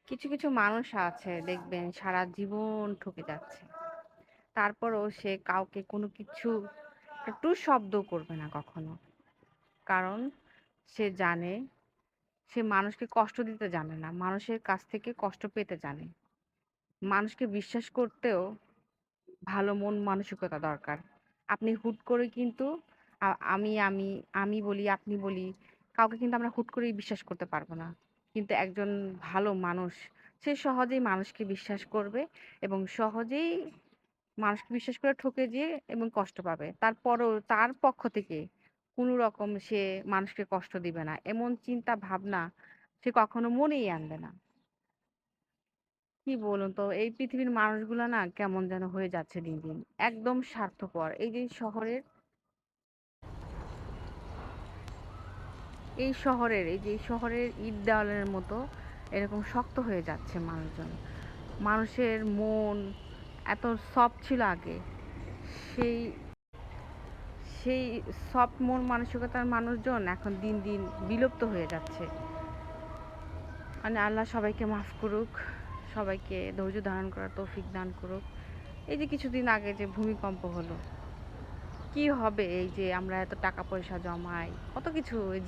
কিছু কিছু মানুষ আছে দেখবেন সারা জীবন ঠকে যাচ্ছে, তারপরও সে কাউকে কোনো কিছু একটু শব্দ করবে না কখনো। কারণ সে জানে, সে মানুষকে কষ্ট দিতে জানে না, মানুষের কাছ থেকে কষ্ট পেতে জানে। মানুষকে বিশ্বাস করতেও ভালো মন মানসিকতা দরকার। আপনি হুট করে কিন্তু আমি আমি বলি, আপনি বলি, কাউকে কিন্তু আমরা হুট করেই বিশ্বাস করতে পারবো না। কিন্তু একজন ভালো মানুষ, সে সহজেই মানুষকে বিশ্বাস করবে এবং সহজেই মানুষকে বিশ্বাস করে ঠকে যেয়ে এবং কষ্ট পাবে। তারপরেও তার পক্ষ থেকে কোনো রকম সে মানুষকে কষ্ট দিবে না। এমন চিন্তা ভাবনা সে কখনো মনেই আনবে না। কি বলুন তো, এই পৃথিবীর মানুষগুলো না কেমন যেন হয়ে যাচ্ছে দিন দিন, একদম স্বার্থপর। এই শহরের ইট দেওয়ালের মতো এরকম শক্ত হয়ে যাচ্ছে মানুষজন। মানুষের মন এত সফট ছিল আগে, সেই সেই সফট মন মানসিকতার মানুষজন এখন দিন দিন বিলুপ্ত হয়ে যাচ্ছে। মানে আল্লাহ সবাইকে মাফ করুক, সবাইকে ধৈর্য ধারণ করার তৌফিক দান করুক। এই যে কিছুদিন আগে যে ভূমিকম্প হলো, কি হবে? এই যে আমরা এত টাকা পয়সা জমাই, কত কিছু এই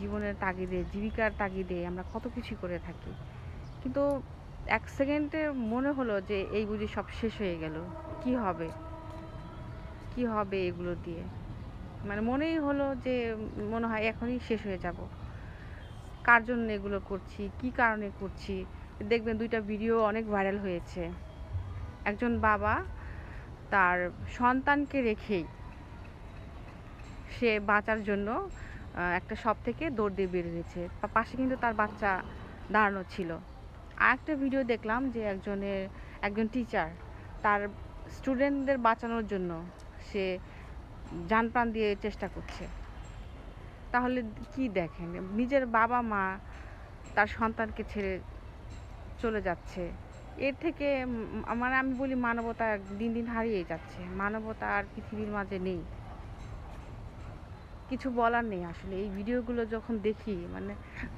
জীবনের তাগিদে, জীবিকার তাগিদে আমরা কত কিছু করে থাকি, কিন্তু এক সেকেন্ডে মনে হলো যে এই বুঝি সব শেষ হয়ে গেল। কি হবে? কি হবে এগুলো দিয়ে? মানে মনেই হলো যে মনে হয় এখনই শেষ হয়ে যাব। কার জন্য এগুলো করছি, কি কারণে করছি? দেখবেন ২টা ভিডিও অনেক ভাইরাল হয়েছে। একজন বাবা তার সন্তানকে রেখেই সে বাঁচার জন্য একটা শপ থেকে দৌড় দিয়ে বেরিয়েছে। পাশে কিন্তু তার বাচ্চা দাঁড়ানো ছিল। আরেকটা ভিডিও দেখলাম যে একজন টিচার তার স্টুডেন্টদের বাঁচানোর জন্য সে জানপ্রাণ দিয়ে চেষ্টা করছে। তাহলে কি দেখেন, নিজের বাবা-মা তার সন্তানকে ছেড়ে চলে যাচ্ছে। এর থেকে মানে আমি বলি মানবতা দিন দিন হারিয়ে যাচ্ছে। মানবতা আর পৃথিবীর মাঝে নেই। কিছু বলার নেই আসলে। এই ভিডিওগুলো যখন দেখি মানে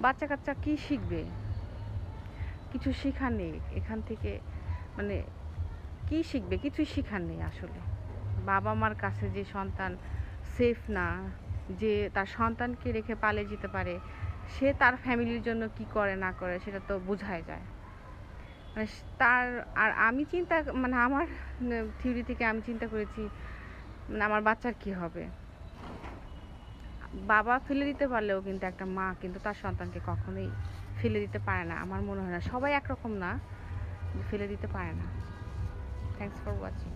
বাচ্চা-কাচ্চা কি শিখবে? কিছু শিখার নেই এখান থেকে। মানে কি শিখবে? কিছুই শিখার নেই আসলে। বাবা-মার কাছে যে সন্তান সেফ না, যে তার সন্তানকে রেখে পালিয়ে যেতে পারে, সে তার ফ্যামিলির জন্য কি করে না করে সেটা তো বোঝাই যায়। মানে তার আর আমি চিন্তা মানে আমার থিওরি থেকে আমি চিন্তা করেছি, মানে আমার বাচ্চার কি হবে? বাবা ফেলে দিতে পারলেও কিন্তু একটা মা কিন্তু তার সন্তানকে কখনোই ফেলে দিতে পারে না। আমার মনে হয় না। সবাই একরকম না, ফেলে দিতে পারে না। Thanks for watching.